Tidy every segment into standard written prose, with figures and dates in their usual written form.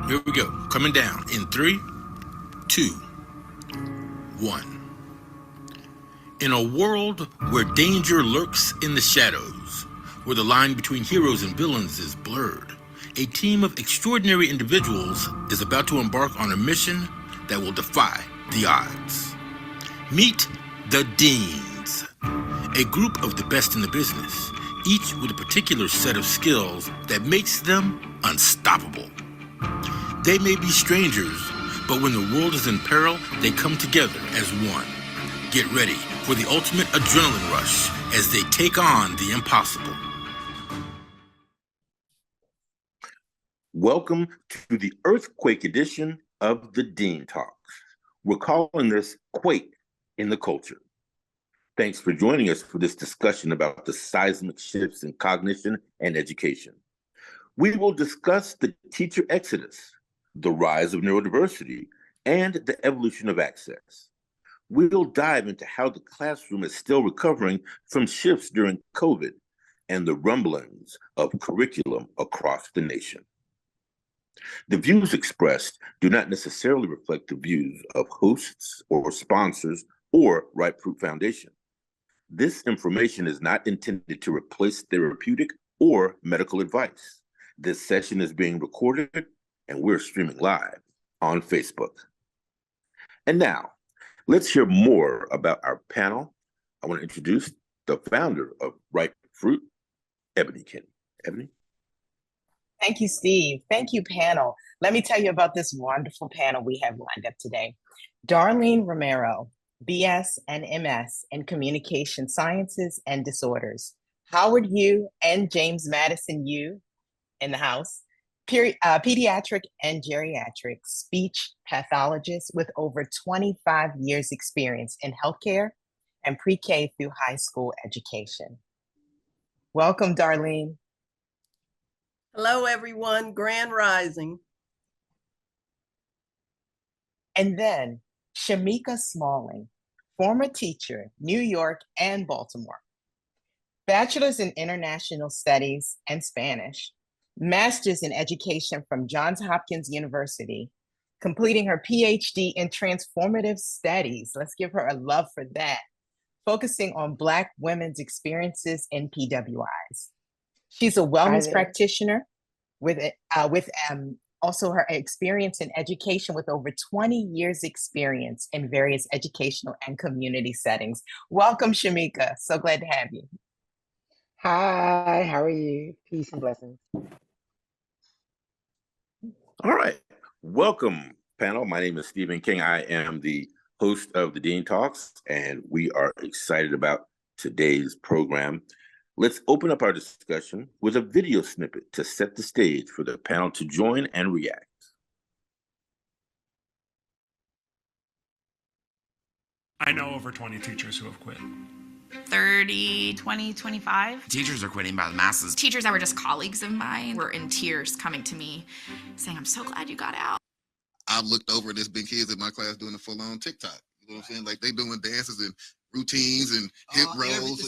Here we go. Coming down in 3, 2, 1. In a world where danger lurks in the shadows, where the line between heroes and villains is blurred, a team of extraordinary individuals is about to embark on a mission that will defy the odds. Meet the Deans, a group of the best in the business, each with a particular set of skills that makes them unstoppable. They may be strangers, but when the world is in peril, they come together as one. Get ready for the ultimate adrenaline rush as they take on the impossible. Welcome to the Earthquake edition of the Dean Talks. We're calling this Quake in the Culture. Thanks for joining us for this discussion about the seismic shifts in cognition and education. We will discuss the teacher exodus, the rise of neurodiversity, and the evolution of access. We'll dive into how the classroom is still recovering from shifts during COVID and the rumblings of curriculum across the nation. The views expressed do not necessarily reflect the views of hosts or sponsors or Ripe Fruit Foundation. This information is not intended to replace therapeutic or medical advice. This session is being recorded and we're streaming live on Facebook. And now, let's hear more about our panel. I want to introduce the founder of Ripe Fruit, Ebony Kinney. Ebony? Thank you, Steve. Thank you, panel. Let me tell you about this wonderful panel we have lined up today. Darlene Romero, BS and MS in Communication Sciences and Disorders. Howard Yu and James Madison Yu in the house. Pediatric and geriatric speech pathologist with over 25 years experience in healthcare and pre-K through high school education. Welcome, Darlene. Hello, everyone. Grand Rising. And then Shamika Smalling, former teacher, New York and Baltimore. Bachelor's in International Studies and Spanish. Master's in Education from Johns Hopkins University, completing her PhD in Transformative Studies. Let's give her a love for that, focusing on Black women's experiences in PWIs. She's a wellness practitioner with also her experience in education with over 20 years experience in various educational and community settings. Welcome, Shamika. So glad to have you. Hi, how are you? Peace and blessings. All right. Welcome, panel. My name is Stephen King. I am the host of the Dean Talks, and we are excited about today's program. Let's open up our discussion with a video snippet to set the stage for the panel to join and react. I know over 20 teachers who have quit. 30, 20, 25. Teachers are quitting by the masses. Teachers that were just colleagues of mine were in tears coming to me saying, I'm so glad you got out. I've looked over, there's been kids in my class doing a full-on TikTok. You know what I'm saying? Like they doing dances and routines and hip rolls.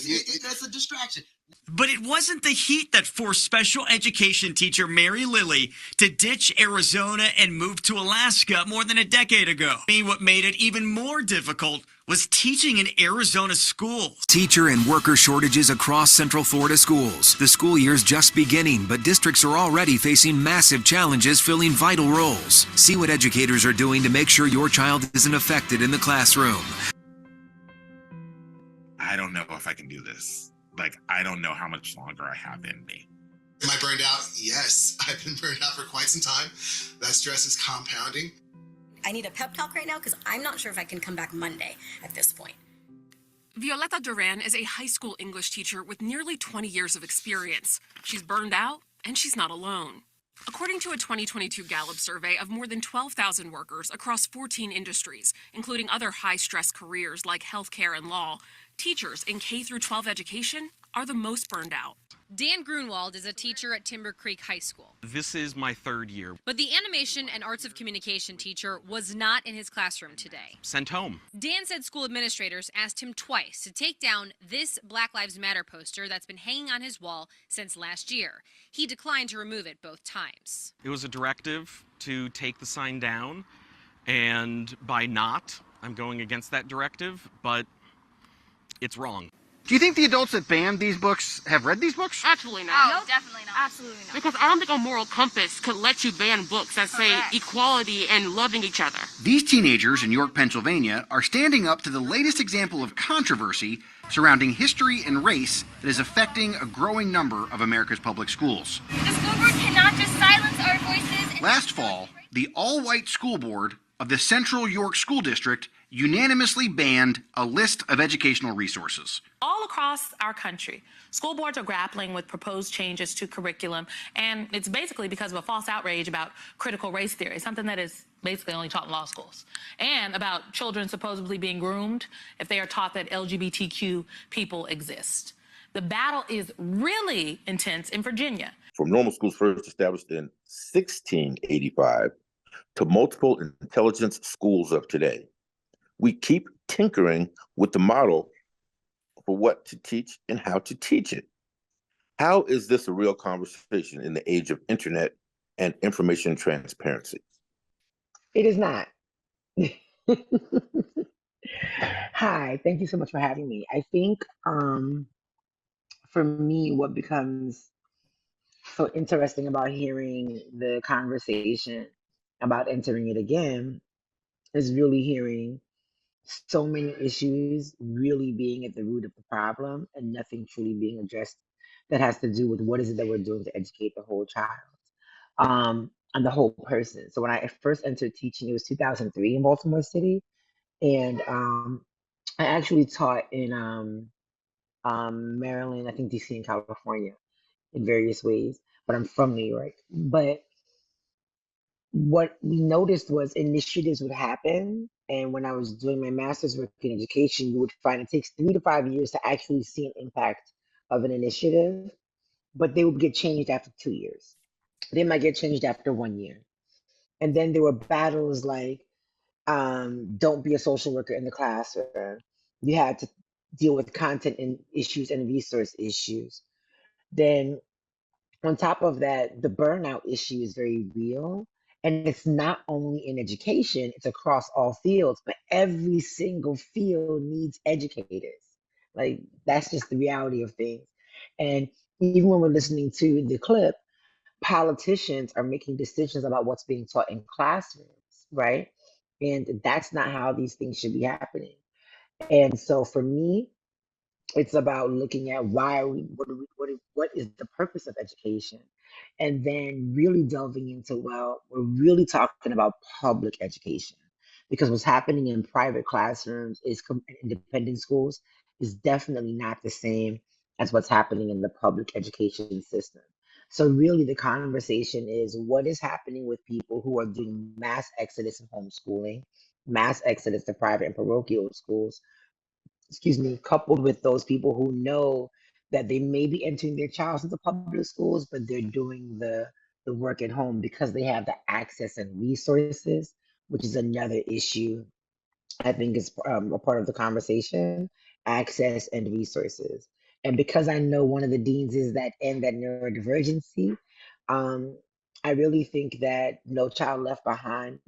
That's a distraction. But it wasn't the heat that forced special education teacher Mary Lilly to ditch Arizona and move to Alaska more than a decade ago. What made it even more difficult was teaching in Arizona schools. Teacher and worker shortages across Central Florida schools. The school year's just beginning, but districts are already facing massive challenges filling vital roles. See what educators are doing to make sure your child isn't affected in the classroom. I don't know if I can do this. Like, I don't know how much longer I have in me. Am I burned out? Yes, I've been burned out for quite some time. That stress is compounding. I need a pep talk right now because I'm not sure if I can come back Monday at this point. Violeta Duran is a high school English teacher with nearly 20 years of experience. She's burned out, and she's not alone. According to a 2022 Gallup survey of more than 12,000 workers across 14 industries, including other high-stress careers like healthcare and law, teachers in K-12 education are the most burned out. Dan Grunwald is a teacher at Timber Creek High School. This is my third year. But the animation and arts of communication teacher was not in his classroom today. Sent home. Dan said school administrators asked him twice to take down this Black Lives Matter poster that's been hanging on his wall since last year. He declined to remove it both times. It was a directive to take the sign down, and by not, I'm going against that directive, but it's wrong. Do you think the adults that banned these books have read these books? Absolutely not. No, definitely not. Absolutely not. Because I don't think a moral compass could let you ban books that say equality and loving each other. These teenagers in York, Pennsylvania are standing up to the latest example of controversy surrounding history and race that is affecting a growing number of America's public schools. The school board cannot just silence our voices. Last fall, the all-white school board of the Central York School District unanimously banned a list of educational resources. All across our country, school boards are grappling with proposed changes to curriculum, and it's basically because of a false outrage about critical race theory, something that is basically only taught in law schools, and about children supposedly being groomed if they are taught that LGBTQ people exist. The battle is really intense in Virginia. From normal schools first established in 1685 to multiple intelligence schools of today, we keep tinkering with the model for what to teach and how to teach it. How is this a real conversation in the age of internet and information transparency? It is not. Hi, thank you so much for having me. I think for me, what becomes so interesting about hearing the conversation about entering it again is really hearing so many issues really being at the root of the problem and nothing truly being addressed that has to do with what is it that we're doing to educate the whole child and the whole person. So when I first entered teaching, it was 2003 in Baltimore City, and I actually taught in Maryland, I think DC and California in various ways, but I'm from New York. But what we noticed was initiatives would happen. And when I was doing my master's work in education, you would find it takes 3 to 5 years to actually see an impact of an initiative, but they would get changed after 2 years. They might get changed after 1 year. And then there were battles like, don't be a social worker in the class, or you had to deal with content and issues and resource issues. Then on top of that, the burnout issue is very real. And it's not only in education, it's across all fields, but every single field needs educators. Like, that's just the reality of things. And even when we're listening to the clip, politicians are making decisions about what's being taught in classrooms, right? And that's not how these things should be happening. And so for me, it's about looking at why are we, what is the purpose of education? And then really delving into, well, we're really talking about public education, because what's happening in private classrooms is independent schools is definitely not the same as what's happening in the public education system. So really the conversation is what is happening with people who are doing mass exodus in homeschooling, mass exodus to private and parochial schools, coupled with those people who know that they may be entering their child into public schools, but they're doing the work at home because they have the access and resources, which is another issue I think is a part of the conversation, access and resources. And because I know one of the deans is that neurodivergency, I really think that No Child Left Behind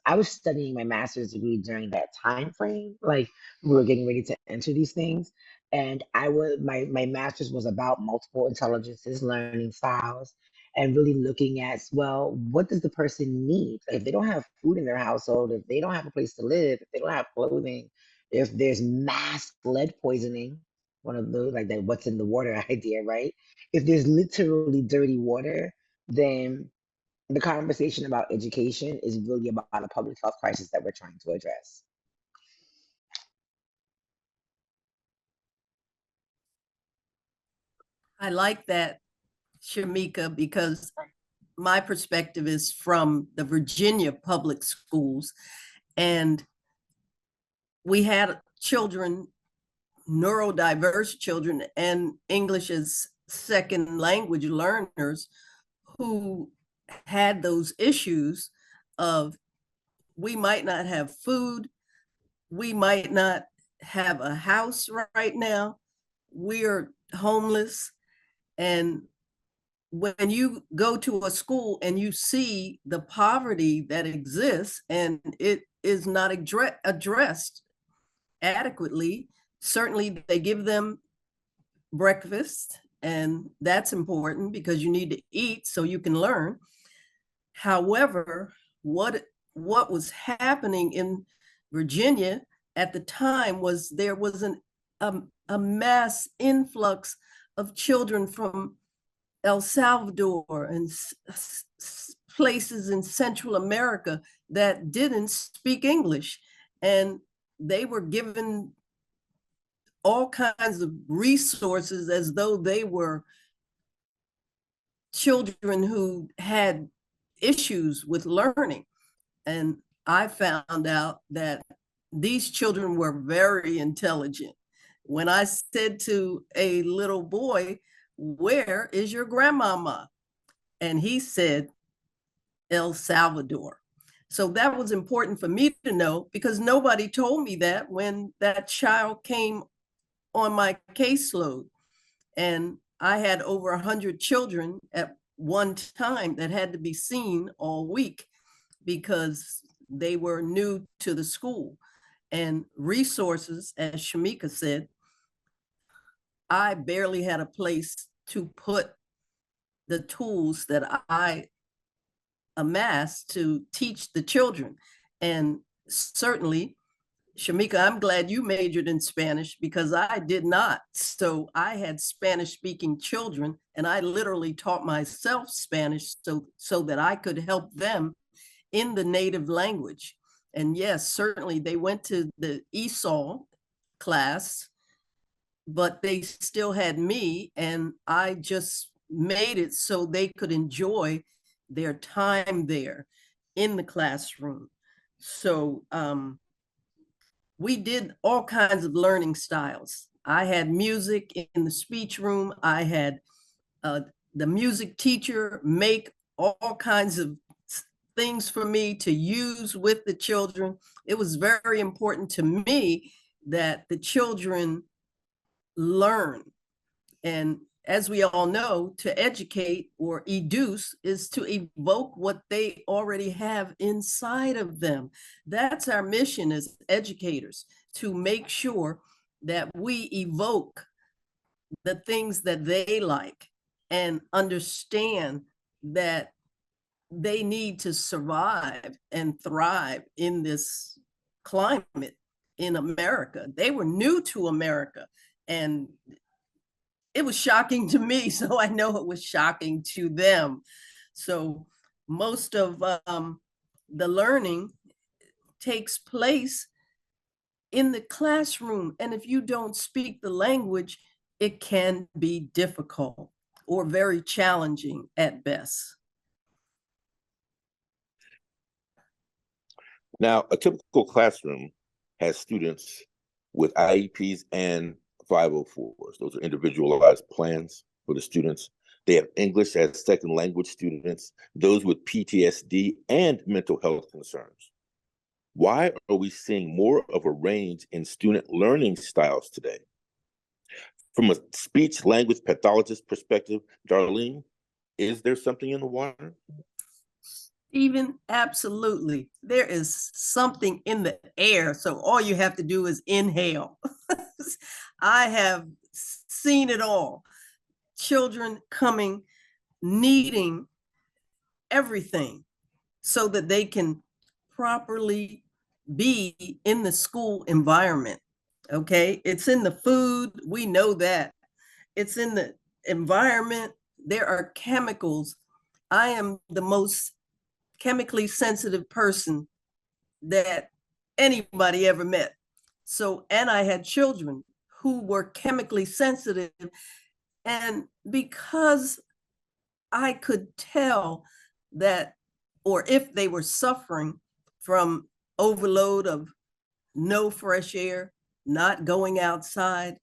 I was studying my master's degree during that time frame, like we were getting ready to enter these things. And my master's was about multiple intelligences, learning styles, and really looking at, well, what does the person need? If they don't have food in their household, if they don't have a place to live, if they don't have clothing, if there's mass lead poisoning, one of those, like that what's in the water idea, right? If there's literally dirty water, then the conversation about education is really about a public health crisis that we're trying to address. I like that, Shamika, because my perspective is from the Virginia public schools. And we had children neurodiverse children and English as second language learners who had those issues of, we might not have food, we might not have a house right now, we're homeless. And when you go to a school and you see the poverty that exists and it is not addressed adequately, certainly they give them breakfast, and that's important because you need to eat so you can learn. However, what was happening in Virginia at the time was there was a mass influx of children from El Salvador and places in Central America that didn't speak English, and they were given all kinds of resources as though they were children who had issues with learning. And I found out that these children were very intelligent. When I said to a little boy, "Where is your grandmama?" and he said, "El Salvador." So that was important for me to know, because nobody told me that when that child came on my caseload. And I had over 100 children at one time that had to be seen all week because they were new to the school. And resources, as Shamika said, I barely had a place to put the tools that I amassed to teach the children. And certainly, Shamika, I'm glad you majored in Spanish because I did not. So I had Spanish speaking children, and I literally taught myself Spanish so that I could help them in the native language. And yes, certainly they went to the ESOL class, but they still had me, and I just made it so they could enjoy their time there in the classroom. So we did all kinds of learning styles. I had music in the speech room. I had the music teacher make all kinds of things for me to use with the children. It was very important to me that the children learn. And as we all know, to educate or educe is to evoke what they already have inside of them. That's our mission as educators, to make sure that we evoke the things that they like and understand that they need to survive and thrive in this climate in America. They were new to America, and it was shocking to me, so I know it was shocking to them. So most of the learning takes place in the classroom, and if you don't speak the language, it can be difficult or very challenging at best. Now, a typical classroom has students with IEPs and 504s. Those are individualized plans for the students. They have English as second language students, those with PTSD and mental health concerns. Why are we seeing more of a range in student learning styles today? From a speech language pathologist perspective, Darlene, is there something in the water? Stephen, absolutely. There is something in the air. So all you have to do is inhale. I have seen it all. Children coming, needing everything so that they can properly be in the school environment. Okay, it's in the food, we know that. It's in the environment. There are chemicals. I am the most chemically sensitive person that anybody ever met. So, and I had children who were chemically sensitive. And because I could tell that, or if they were suffering from overload of no fresh air, not going outside,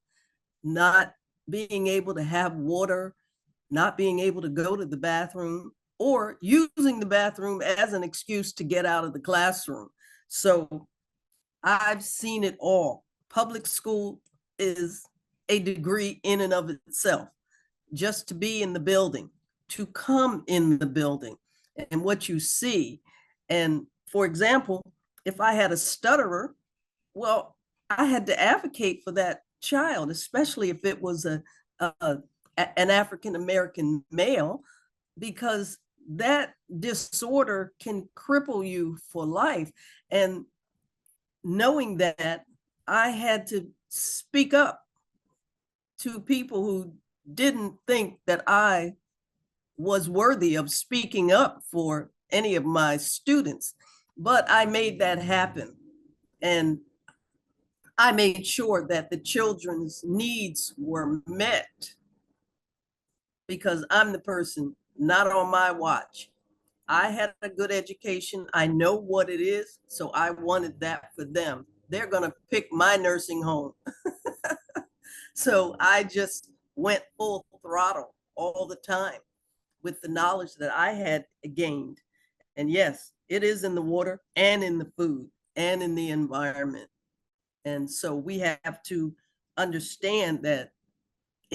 not being able to have water, not being able to go to the bathroom, or using the bathroom as an excuse to get out of the classroom. So I've seen it all. Public school is a degree in and of itself. Just to be in the building, to come in the building, and what you see. And for example, if I had a stutterer, well, I had to advocate for that child, especially if it was an African-American male, because that disorder can cripple you for life. And knowing that, I had to speak up to people who didn't think that I was worthy of speaking up for any of my students, but I made that happen. And I made sure that the children's needs were met, because I'm the person, not on my watch. I had a good education. I know what it is. So I wanted that for them. They're going to pick my nursing home. So I just went full throttle all the time with the knowledge that I had gained. And yes, it is in the water and in the food and in the environment. And so we have to understand that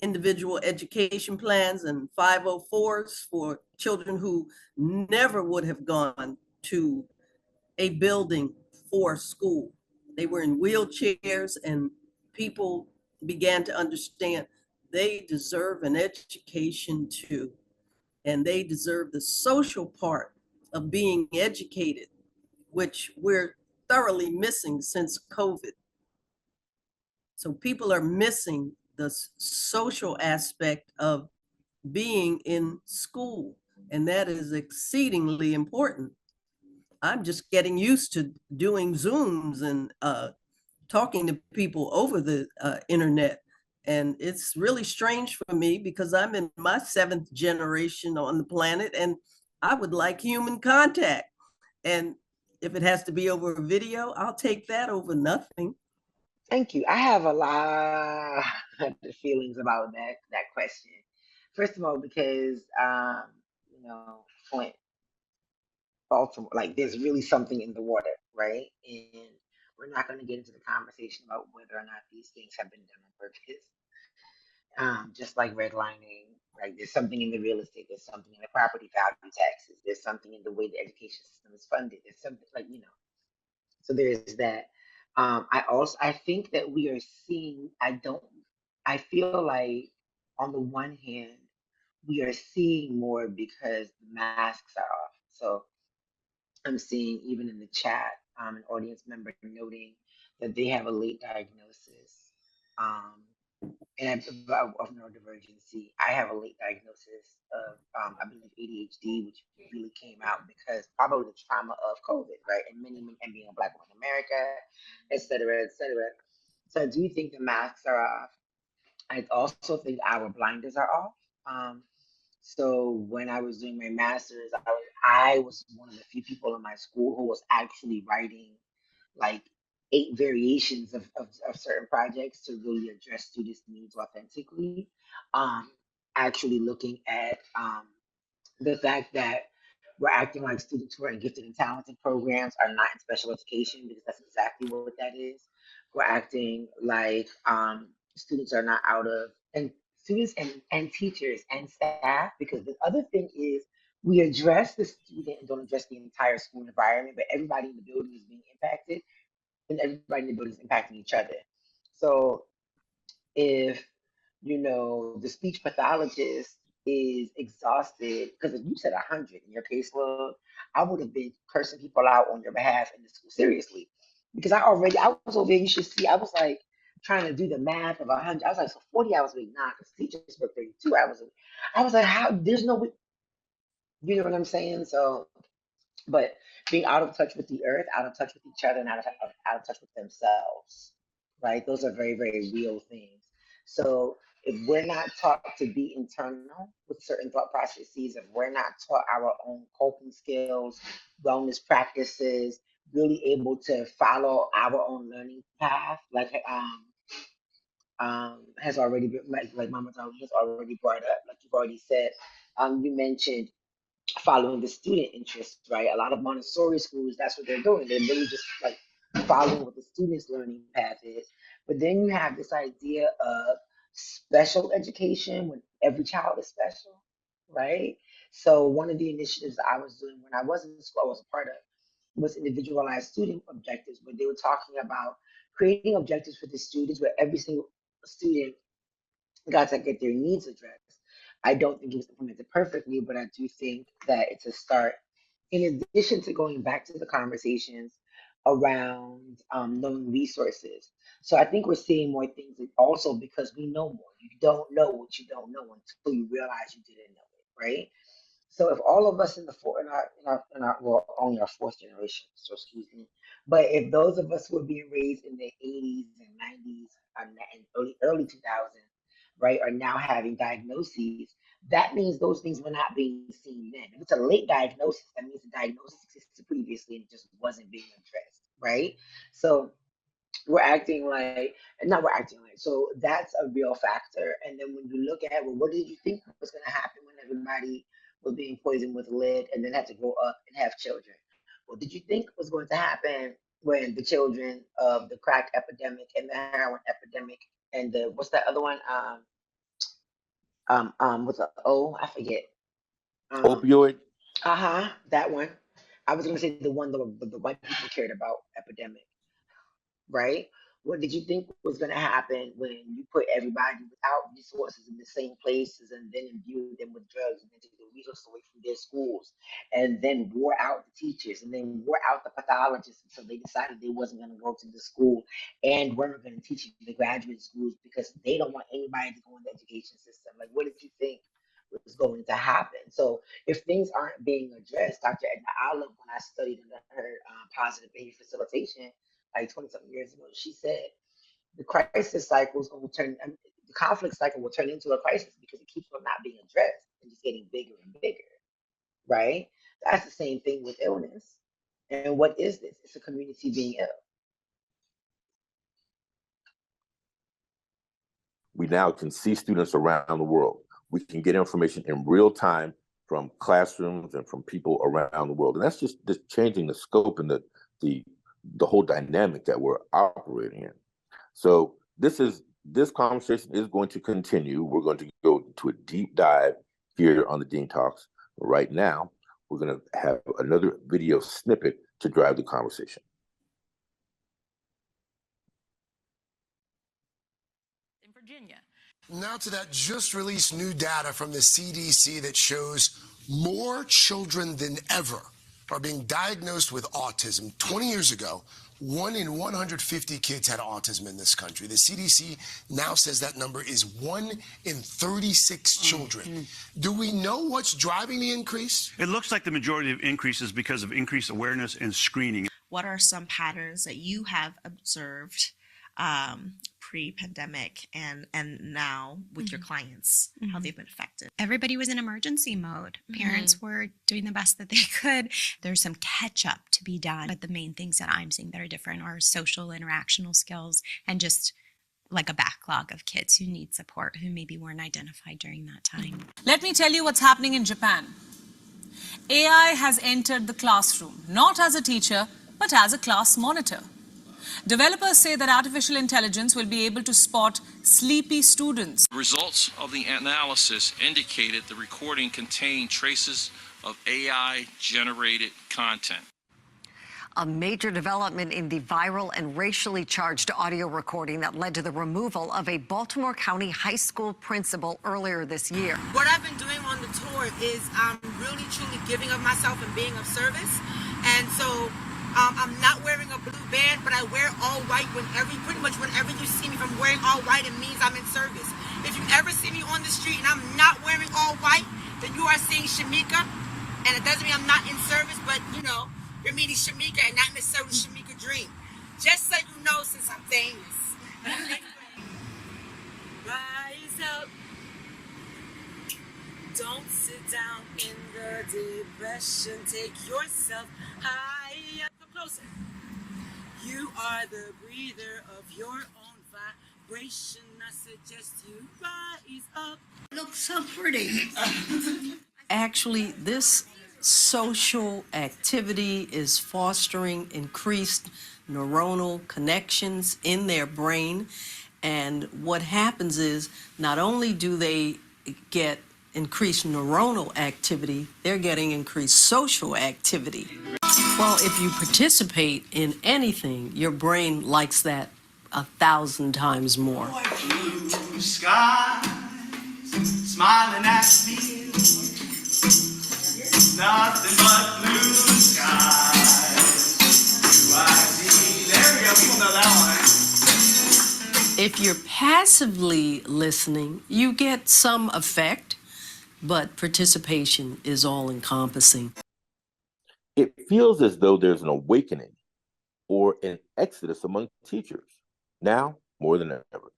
individual education plans and 504s for children who never would have gone to a building for school. They were in wheelchairs, and people began to understand they deserve an education too. And they deserve the social part of being educated, which we're thoroughly missing since COVID. So people are missing the social aspect of being in school, and that is exceedingly important. I'm just getting used to doing Zooms and talking to people over the internet. And it's really strange for me because I'm in my 7th generation on the planet, and I would like human contact. And if it has to be over a video, I'll take that over nothing. Thank you. I have a lot of feelings about that question. First of all, because Flint, Baltimore, like there's really something in the water, right? And we're not going to get into the conversation about whether or not these things have been done on purpose. Just like redlining, right? There's something in the real estate, there's something in the property value taxes, there's something in the way the education system is funded, there's something so there's that. I think that we are seeing, I feel like on the one hand, we are seeing more because the masks are off. So I'm seeing even in the chat, an audience member noting that they have a late diagnosis. And of neurodivergency. I have a late diagnosis of, I believe, ADHD, which really came out because probably the trauma of COVID, right? And and being a Black woman in America, et cetera, et cetera. So I do think the masks are off. I also think our blinders are off. So when I was doing my master's, I was one of the few people in my school who was actually writing like 8 variations of certain projects to really address students' needs authentically. Actually looking at the fact that we're acting like students who are in gifted and talented programs are not in special education, because that's exactly what that is. We're acting like students are not out of, and students and teachers and staff, because the other thing is we address the student and don't address the entire school environment, but everybody in the building is being impacted, and everybody in the building is impacting each other. So if the speech pathologist is exhausted, because if you said 100 in your caseload, I would have been cursing people out on your behalf in the school, seriously, because I was over there. You should see, I was like trying to do the math of 100. I was like, so 40 hours a week, nah, because teachers work 32 hours a week. I was like, how? There's no way. You know what I'm saying? So, but being out of touch with the earth, out of touch with each other, and out of touch with themselves, right? Those are very, very real things. So if we're not taught to be internal with certain thought processes, if we're not taught our own coping skills, wellness practices, really able to follow our own learning path, like has already been like Mama Dolly has already brought up, like you've already said. You mentioned following the student interests, right? A lot of Montessori schools, that's what they're doing. They're really just like following what the student's learning path is. But then you have this idea of special education when every child is special, right? So one of the initiatives I was doing when I was in school, I was a part of, was individualized student objectives, where they were talking about creating objectives for the students where every single student got to get their needs addressed. I don't think it was implemented perfectly, but I do think that it's a start. In addition to going back to the conversations around knowing resources. So I think we're seeing more things also because we know more. You don't know what you don't know until you realize you didn't know it, right? So if all of us in our well, only our fourth generation, so excuse me, but if those of us who were being raised in the 80s and 90s and early 2000s, right, are now having diagnoses, that means those things were not being seen then. If it's a late diagnosis, that means the diagnosis existed previously and it just wasn't being addressed, right? So we're acting like, not we're acting like, so that's a real factor. And then when you look at, well, what did you think was going to happen when everybody was being poisoned with lead and then had to grow up and have children? What did you think was going to happen when the children of the crack epidemic and the heroin epidemic and the, what's that other one? With the O, I forget. Opioid? That one. I was going to say the one the white people cared about epidemic, right? What did you think was going to happen when you put everybody without resources in the same places and then imbue them with drugs and then take the resources away from their schools and then wore out the teachers and then wore out the pathologists? So they decided they wasn't going to go to the school and weren't going to teach in the graduate schools because they don't want anybody to go in the education system. Like, what did you think was going to happen? So if things aren't being addressed, Dr. Edna Olive, when I studied under her positive behavior facilitation, like 20-something years ago, she said the crisis cycle is going to turn, the conflict cycle will turn into a crisis because it keeps on not being addressed and just getting bigger and bigger, right? That's the same thing with illness. And what is this? It's a community being ill. We now can see students around the world. We can get information in real time from classrooms and from people around the world. And that's just changing the scope and the whole dynamic that we're operating in. So this conversation is going to continue. We're going to go to a deep dive here on the Dean Talks. Right now, we're going to have another video snippet to drive the conversation. In Virginia. Now to that just released new data from the CDC that shows more children than ever are being diagnosed with autism. 20 years ago, 1 in 150 kids had autism in this country. The CDC now says that number is 1 in 36 children. Do we know what's driving the increase? It looks like the majority of increase is because of increased awareness and screening. What are some patterns that you have observed pre-pandemic and now with your clients, how they've been affected? Everybody was in emergency mode. Parents were doing the best that they could. There's some catch up to be done. But the main things that I'm seeing that are different are social interactional skills and just like a backlog of kids who need support who maybe weren't identified during that time. Let me tell you what's happening in Japan. AI has entered the classroom, not as a teacher, but as a class monitor. Developers say that artificial intelligence will be able to spot sleepy students. Results of the analysis indicated the recording contained traces of AI-generated content. A major development in the viral and racially charged audio recording that led to the removal of a Baltimore County high school principal earlier this year. What I've been doing on the tour is really truly giving of myself and being of service. And so I'm not wearing a blue band, but I wear all white pretty much whenever you see me. If I'm wearing all white, it means I'm in service. If you ever see me on the street and I'm not wearing all white, then you are seeing Shamika. And it doesn't mean I'm not in service, but you know, you're meeting Shamika and not necessarily Shamika Dream. Just so you know, since I'm famous. Rise up. Don't sit down in the depression. Take yourself high up. closer. You are the breather of your own vibration. I suggest you rise up. Look so pretty. Actually, this social activity is fostering increased neuronal connections in their brain. And what happens is not only do they get increased neuronal activity, they're getting increased social activity. Well, if you participate in anything, your brain likes that 1,000 times more. Blue skies, smiling at me. Nothing but blue skies. Do I see? There we go. People know that one. If you're passively listening, you get some effect, but participation is all-encompassing. It feels as though there's an awakening or an exodus among teachers, now more than ever.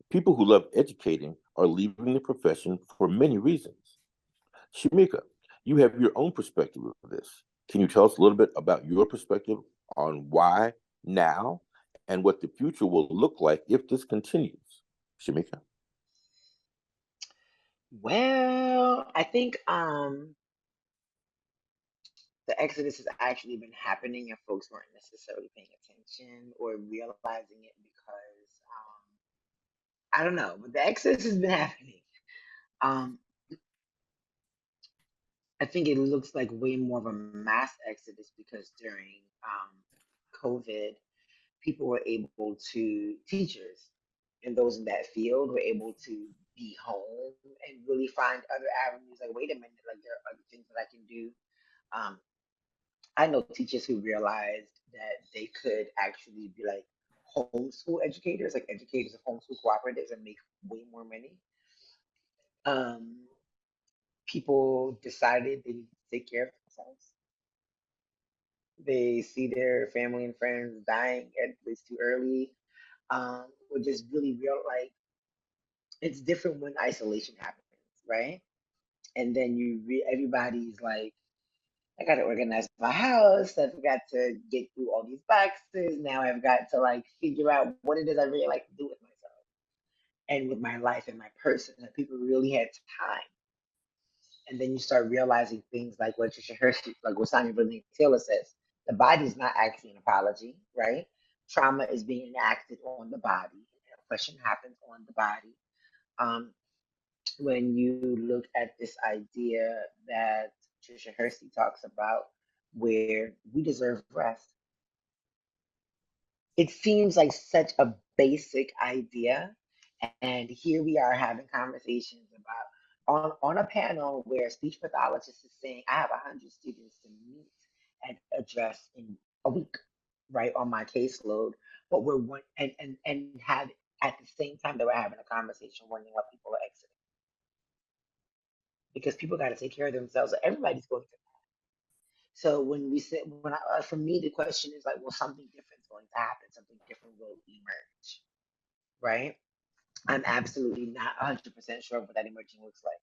People who love educating are leaving the profession for many reasons. Shamika, you have your own perspective of this. Can you tell us a little bit about your perspective on why now and what the future will look like if this continues? Shamika? Well, I think the exodus has actually been happening and folks weren't necessarily paying attention or realizing it because I don't know, but the exodus has been happening. I think it looks like way more of a mass exodus because during COVID, people were able to, teachers and those in that field were able to be home and really find other avenues. Like, wait a minute, like there are other things that I can do. I know teachers who realized that they could actually be like homeschool educators, like educators of homeschool cooperatives, and make way more money. People decided they need to take care of themselves. They see their family and friends dying at least too early, or just really real like it's different when isolation happens, right? And then everybody's like, I got to organize my house. I've got to get through all these boxes. Now I've got to like figure out what it is I really like to do with myself and with my life and my person. And people really had time. And then you start realizing things like what Trisha Hershey, like what Sonia Berlin Taylor says. The body is not actually an apology, right? Trauma is being enacted on the body. Oppression happens on the body. When you look at this idea that Trisha Hersey talks about, where we deserve rest, it seems like such a basic idea. And here we are having conversations about on a panel where a speech pathologist is saying, I have 100 students to meet and address in a week, right, on my caseload. But we're one and have at the same time that we're having a conversation wondering what people are exiting. Because people got to take care of themselves. Everybody's going through that. So when we say, for me, the question is like, well, something different is going to happen. Something different will emerge, right? I'm absolutely not 100% sure what that emerging looks like.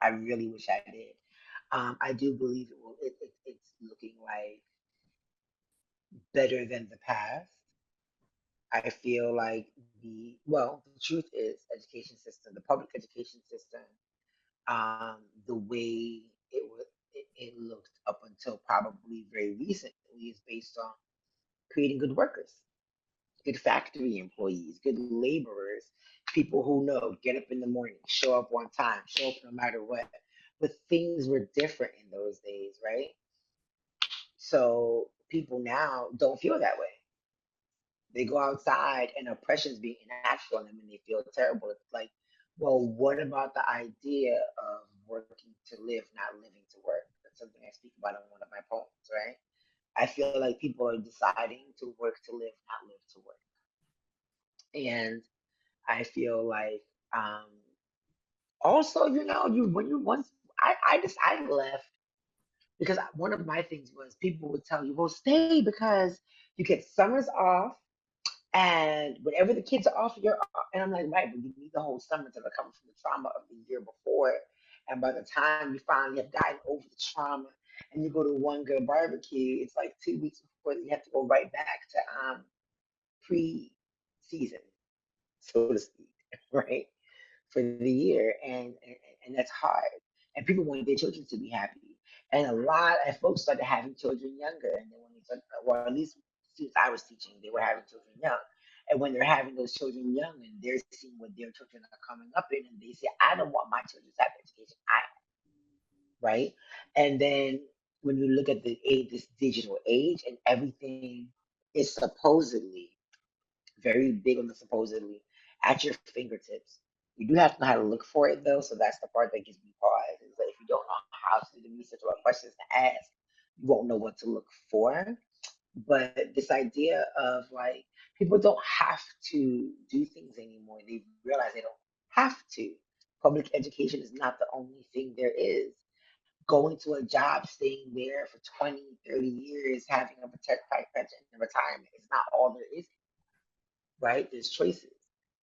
I really wish I did. I do believe it will. It's looking like better than the past. I feel like the truth is, education system, the public education system, the way it looked up until probably very recently is based on creating good workers, good factory employees, good laborers, people who know, get up in the morning, show up on time, show up no matter what. But things were different in those days, right? So people now don't feel that way. They go outside and oppression is being enacted on them and they feel terrible. It's like, well, what about the idea of working to live, not living to work? That's something I speak about in one of my poems, right? I feel like people are deciding to work to live, not live to work. And I feel like also, I left because one of my things was people would tell you, well, stay because you get summers off. And whenever the kids are off, you're off. And I'm like, right, but you need the whole summer to recover from the trauma of the year before. And by the time you finally have gotten over the trauma and you go to one good barbecue, it's like 2 weeks course, you have to go right back to pre-season, so to speak, right, for the year, and that's hard. And people want their children to be happy, and a lot of folks started having children younger, and then when they started, well, at least students I was teaching, they were having children young. And when they're having those children young and they're seeing what their children are coming up in, and they say, I don't want my children to have the education I have, right? And then when you look at the age, this digital age, and everything is supposedly very big on the supposedly at your fingertips. You do have to know how to look for it though, so that's the part that gives me pause. Is that if you don't know how to do the research or what questions to ask, you won't know what to look for. But this idea of like people don't have to do things anymore. They realize they don't have to. Public education is not the only thing there is. Going to a job, staying there for 20, 30 years, having a protect pension in retirement is not all there is, right? There's choices.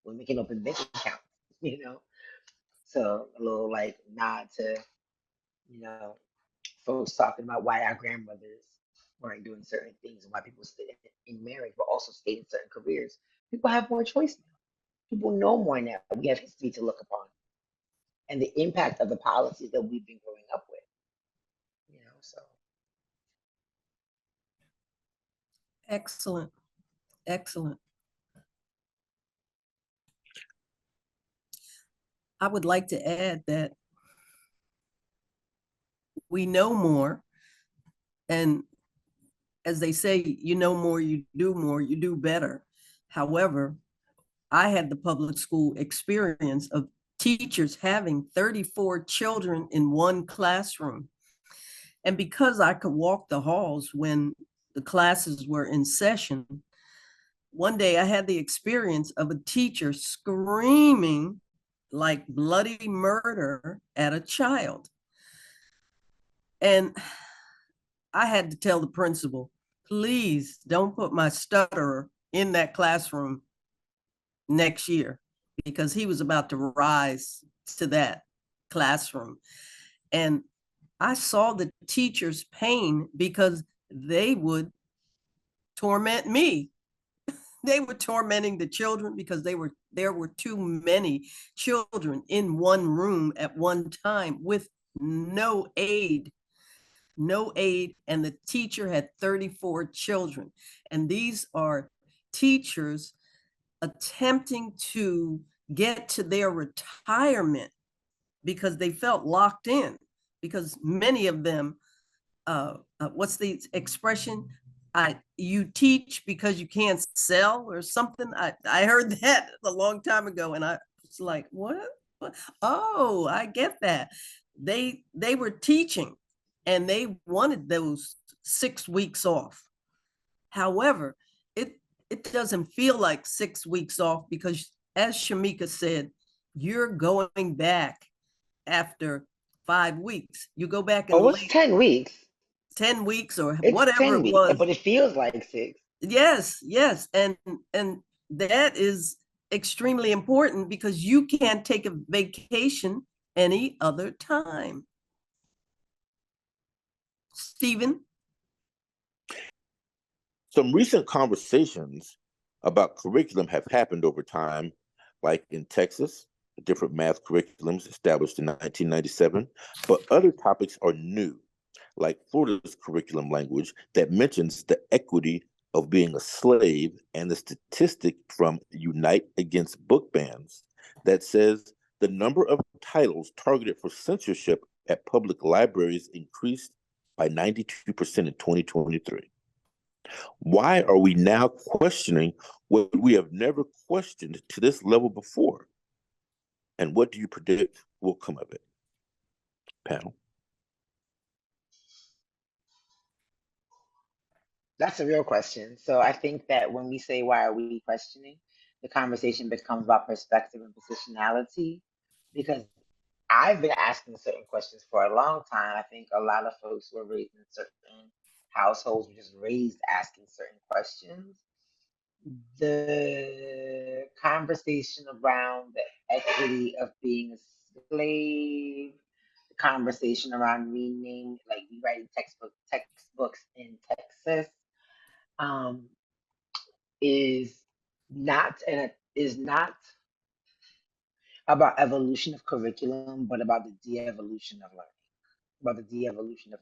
We're making open bank accounts, you know? So a little like nod to, you know, folks talking about why our grandmothers weren't doing certain things and why people stayed in marriage but also stayed in certain careers. People have more choice now. People know more now. We have history to look upon and the impact of the policies that we've been growing up with. You know, so Excellent. Excellent. I would like to add that we know more. And as they say, you know more, you do better. However, I had the public school experience of teachers having 34 children in one classroom. And because I could walk the halls when the classes were in session, one day I had the experience of a teacher screaming like bloody murder at a child. And I had to tell the principal, please don't put my stutterer in that classroom next year, because he was about to rise to that classroom. And I saw the teacher's pain because they would torment me. They were tormenting the children because there were too many children in one room at one time with no aid, and the teacher had 34 children. And these are teachers attempting to get to their retirement because they felt locked in, because many of them, what's the expression? You teach because you can't sell or something. I heard that a long time ago, and I was like, what? Oh, I get that. They were teaching and they wanted those 6 weeks off. However, it doesn't feel like 6 weeks off because, as Shamika said, you're going back after 5 weeks. You go back and it's 10 weeks. 10 weeks or It's whatever 10 it weeks, was. but it feels like 6. Yes. And that is extremely important because you can't take a vacation any other time. Stephen? Some recent conversations about curriculum have happened over time, like in Texas, different math curriculums established in 1997, but other topics are new, like Florida's curriculum language that mentions the equity of being a slave and the statistic from Unite Against Book Bans that says the number of titles targeted for censorship at public libraries increased by 92% in 2023. Why are we now questioning what we have never questioned to this level before? And what do you predict will come of it? Panel. That's a real question. So I think that when we say, why are we questioning, the conversation becomes about perspective and positionality, because I've been asking certain questions for a long time. I think a lot of folks who were raised in certain households were just raised asking certain questions. The conversation around the equity of being a slave, the conversation around rewriting textbooks in Texas, is not about evolution of curriculum, but about the de-evolution of learning, about the de-evolution of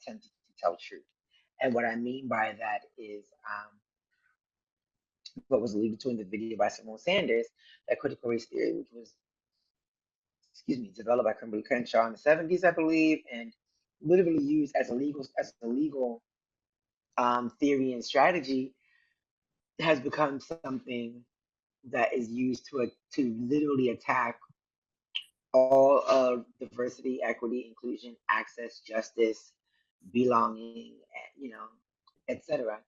attempting to tell truth. And what I mean by that is what was alluded to in the video by Simone Sanders, that critical race theory, which was, developed by Kimberly Crenshaw in the 70s, I believe, and literally used as a legal theory and strategy, has become something that is used to literally attack all of diversity, equity, inclusion, access, justice, belonging, etc.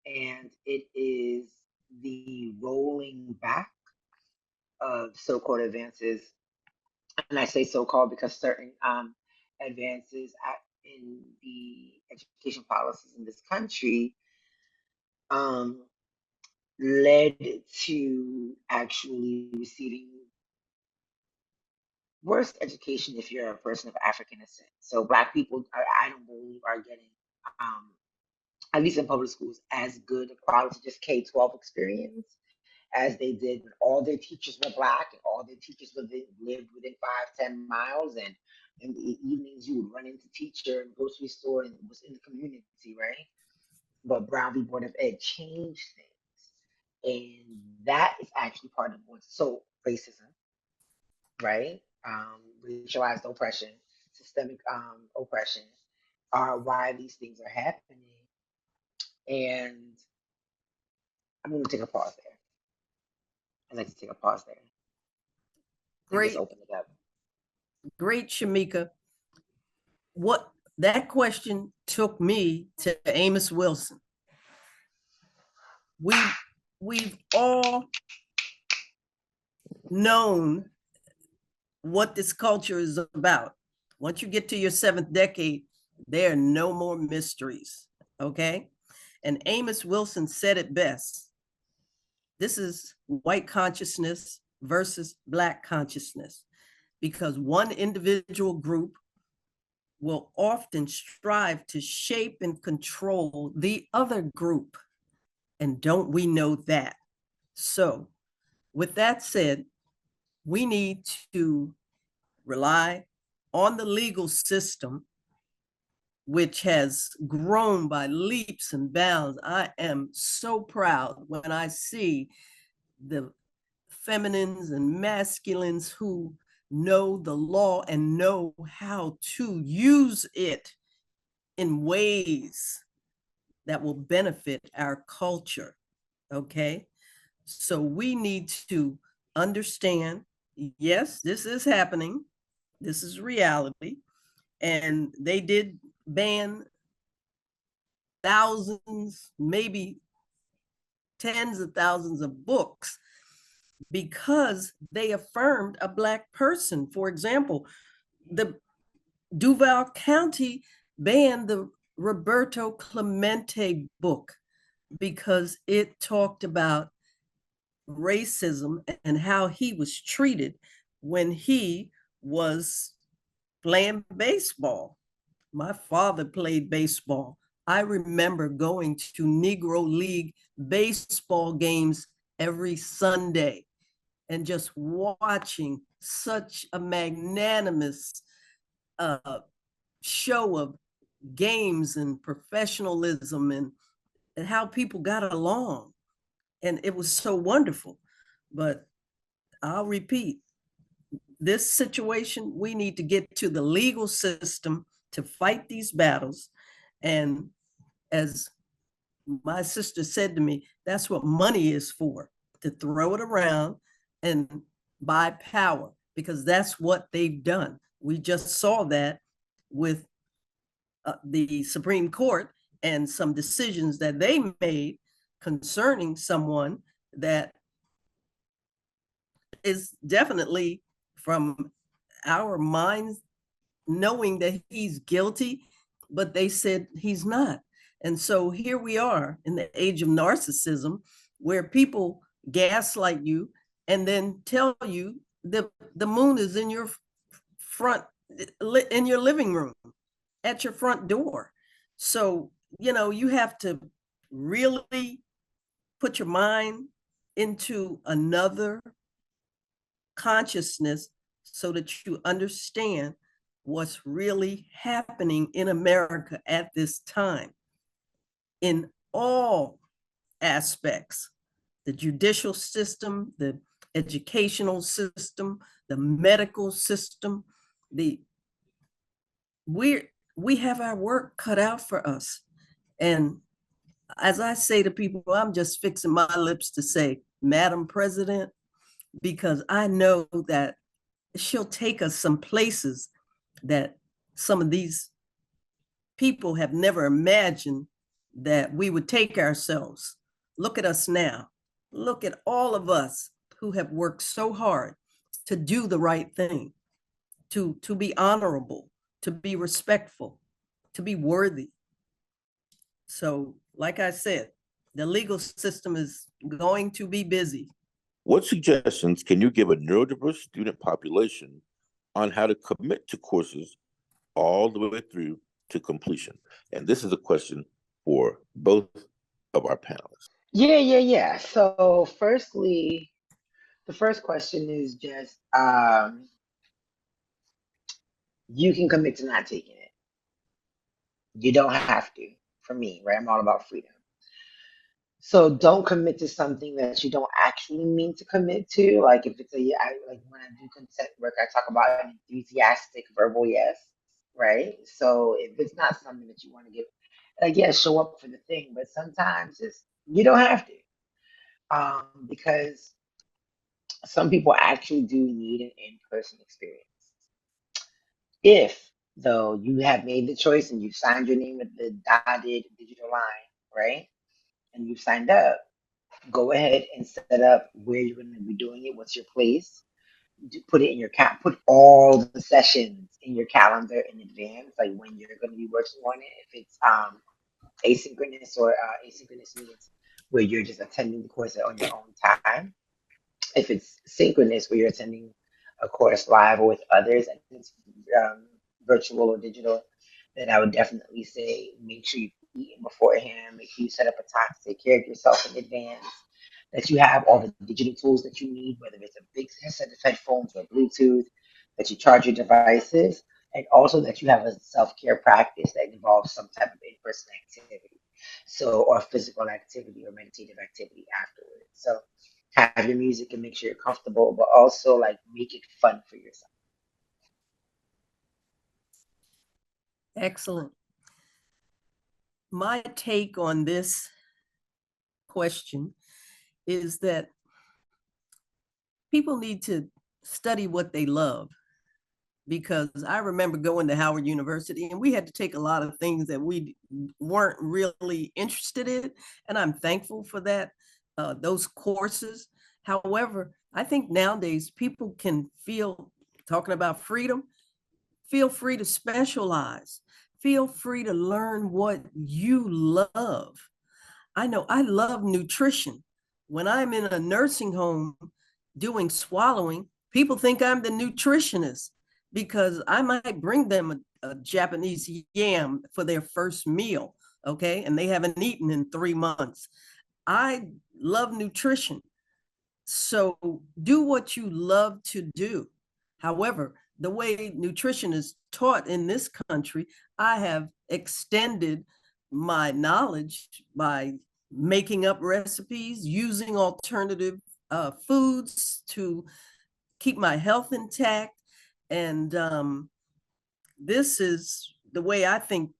And it is the rolling back of so-called advances, and I say so-called because certain advances in the education policies in this country led to actually receiving worse education if you're a person of African descent. So Black people, I don't believe, are getting, at least in public schools, as good a quality just K-12 experience as they did when all their teachers were Black and all their teachers lived within 5-10 miles, and in the evenings you would run into teacher in the grocery store and it was in the community, right? But Brown v. Board of Ed changed things, and that is actually part of what's so racism, right? Racialized oppression, systemic oppression are why these things are happening. And I'm going to take a pause there. I'd like to take a pause there. Great. Just open it up. Great, Shamika. What that question took me to Amos Wilson. We've all known what this culture is about. Once you get to your 7th decade, there are no more mysteries, okay? And Amos Wilson said it best. This is white consciousness versus Black consciousness, because one individual group will often strive to shape and control the other group. And don't we know that? So with that said, we need to rely on the legal system, which has grown by leaps and bounds. I am so proud when I see the feminines and masculines who know the law and know how to use it in ways that will benefit our culture, okay? So we need to understand, yes, this is happening. This is reality. And they did ban thousands, maybe tens of thousands of books because they affirmed a Black person. For example, the Duval County banned the Roberto Clemente book because it talked about racism and how he was treated when he was playing baseball. My father played baseball. I remember going to Negro League baseball games every Sunday and just watching such a magnanimous show of games and professionalism and how people got along. And it was so wonderful. But I'll repeat, this situation, we need to get to the legal system to fight these battles. And as my sister said to me, that's what money is for, to throw it around and buy power, because that's what they've done. We just saw that with the Supreme Court and some decisions that they made concerning someone that is definitely, from our minds, knowing that he's guilty, but they said he's not. And so here we are in the age of narcissism, where people gaslight you and then tell you the moon is in your front, in your living room, at your front door. So, you know, you have to really put your mind into another consciousness so that you understand what's really happening in America at this time in all aspects, the judicial system, the educational system, the medical system. We have our work cut out for us. And as I say to people, I'm just fixing my lips to say, Madam President, because I know that she'll take us some places that some of these people have never imagined that we would take ourselves. Look at us now. Look at all of us who have worked so hard to do the right thing, to be honorable, to be respectful, to be worthy. So, like I said, the legal system is going to be busy. What suggestions can you give a neurodiverse student population on how to commit to courses all the way through to completion? And this is a question for both of our panelists. Yeah. So firstly, the first question is just, you can commit to not taking it. You don't have to, for me, right? I'm all about freedom. So don't commit to something that you don't actually mean to commit to. Like if it's like when I do consent work, I talk about an enthusiastic verbal yes, right? So if it's not something that you want to give, like, yeah, show up for the thing, but sometimes you don't have to. Because some people actually do need an in-person experience. If, though, you have made the choice and you've signed your name with the dotted digital line, right? And you've signed up, go ahead and set up where you're going to be doing it. What's your place? Put it in your put all the sessions in your calendar in advance, like when you're going to be working on it. If it's asynchronous or asynchronous means where you're just attending the course on your own time. If it's synchronous where you're attending a course live or with others, and it's virtual or digital, then I would definitely say make sure you eat beforehand, make sure you set up a time to take care of yourself in advance, that you have all the digital tools that you need, whether it's a big set of headphones or Bluetooth, that you charge your devices, and also that you have a self-care practice that involves some type of in-person activity, so or physical activity or meditative activity afterwards. So have your music and make sure you're comfortable, but also like make it fun for yourself. Excellent. My take on this question is that people need to study what they love, because I remember going to Howard University and we had to take a lot of things that we weren't really interested in, and I'm thankful for that, those courses. However, I think nowadays people can talking about freedom, feel free to specialize, feel free to learn what you love. I know I love nutrition. When I'm in a nursing home doing swallowing, people think I'm the nutritionist because I might bring them a Japanese yam for their first meal, okay? And they haven't eaten in 3 months. I love nutrition. So do what you love to do. However, the way nutrition is taught in this country, I have extended my knowledge by making up recipes, using alternative foods to keep my health intact. And this is the way I think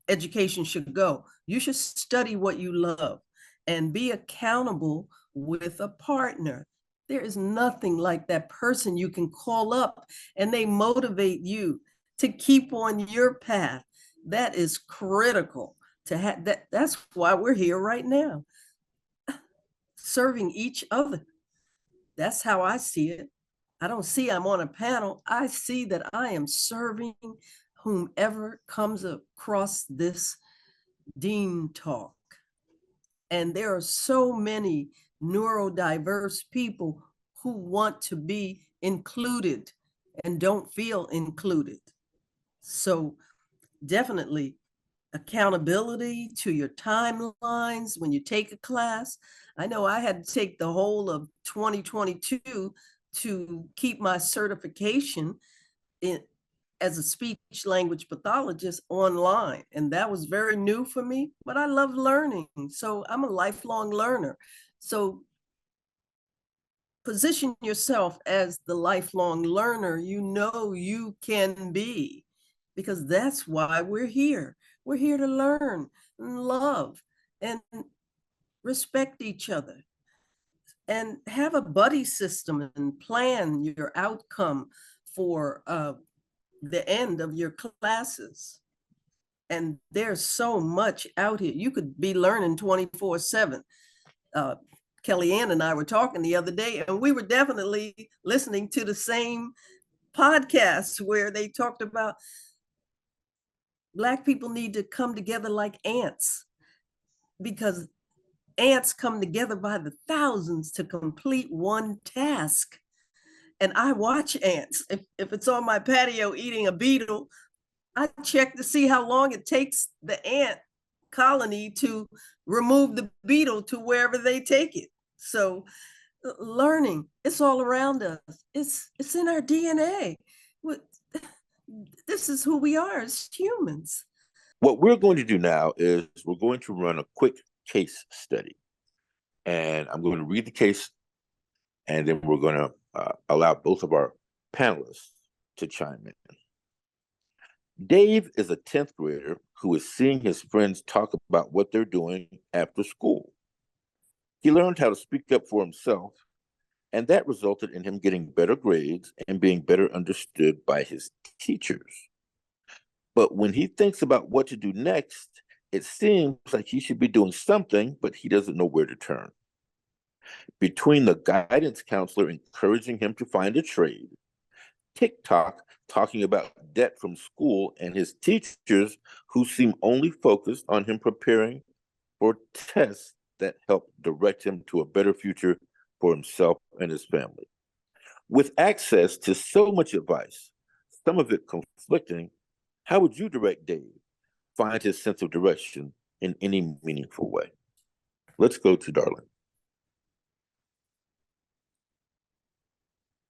education should go. You should study what you love and be accountable with a partner. There is nothing like that person you can call up and they motivate you to keep on your path. That is critical to have. That's why we're here right now, serving each other. That's how I see it. I don't see I'm on a panel. I see that I am serving whomever comes across this Dean Talk. And there are so many neurodiverse people who want to be included and don't feel included. So definitely accountability to your timelines when you take a class. I know I had to take the whole of 2022 to keep my certification as a speech language pathologist online. And that was very new for me, but I love learning. So I'm a lifelong learner. So position yourself as the lifelong learner you know you can be, because that's why we're here. We're here to learn and love and respect each other and have a buddy system and plan your outcome for the end of your classes. And there's so much out here. You could be learning 24/7. Kellyanne and I were talking the other day, and we were definitely listening to the same podcast where they talked about Black people need to come together like ants, because ants come together by the thousands to complete one task. And I watch ants. If it's on my patio eating a beetle, I check to see how long it takes the ant colony to remove the beetle to wherever they take it. So learning, it's all around us. It's in our DNA. This is who we are as humans. What we're going to do now is we're going to run a quick case study. And I'm going to read the case, and then we're going to allow both of our panelists to chime in. Dave is a 10th grader who is seeing his friends talk about what they're doing after school. He learned how to speak up for himself, and that resulted in him getting better grades and being better understood by his teachers. But when he thinks about what to do next, it seems like he should be doing something, but he doesn't know where to turn. Between the guidance counselor encouraging him to find a trade, TikTok talking about debt from school, and his teachers who seem only focused on him preparing for tests that help direct him to a better future for himself and his family. With access to so much advice, some of it conflicting, how would you direct Dave find his sense of direction in any meaningful way? Let's go to Darlene.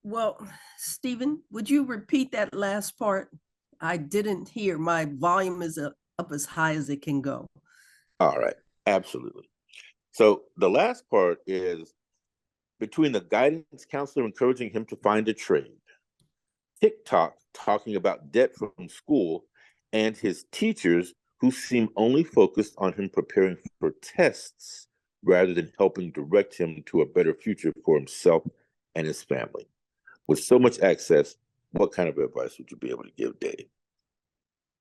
Well, Stephen, would you repeat that last part? I didn't hear. My volume is up as high as it can go. All right, absolutely. So the last part is between the guidance counselor encouraging him to find a trade, TikTok talking about debt from school, and his teachers who seem only focused on him preparing for tests rather than helping direct him to a better future for himself and his family. With so much access, what kind of advice would you be able to give Dave?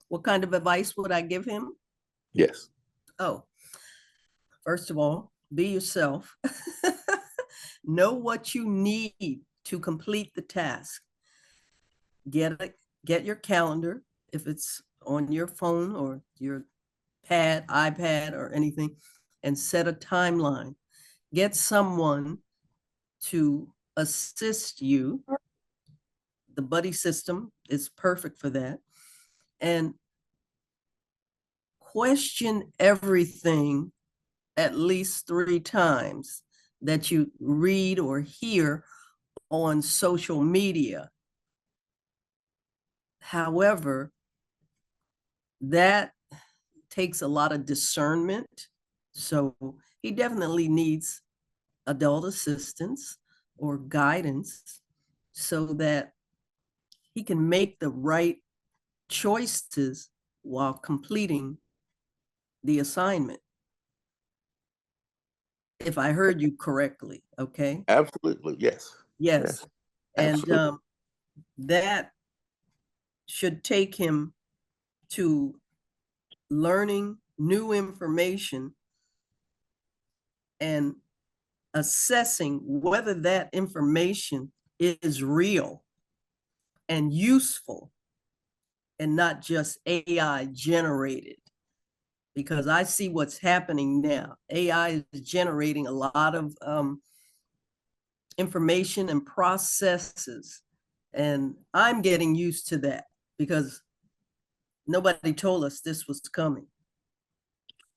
What kind of advice would I give him? Yes. Oh, first of all, be yourself. Know what you need to complete the task. Get your calendar, if it's on your phone or your iPad or anything, and set a timeline. Get someone to assist you. The buddy system is perfect for that. And question everything at least 3 times that you read or hear on social media. However, that takes a lot of discernment. So he definitely needs adult assistance or guidance so that he can make the right choices while completing the assignment. If I heard you correctly, okay? Absolutely, yes. Yes. And that should take him to learning new information and assessing whether that information is real and useful and not just AI generated. Because I see what's happening now. AI is generating a lot of information and processes. And I'm getting used to that because nobody told us this was coming.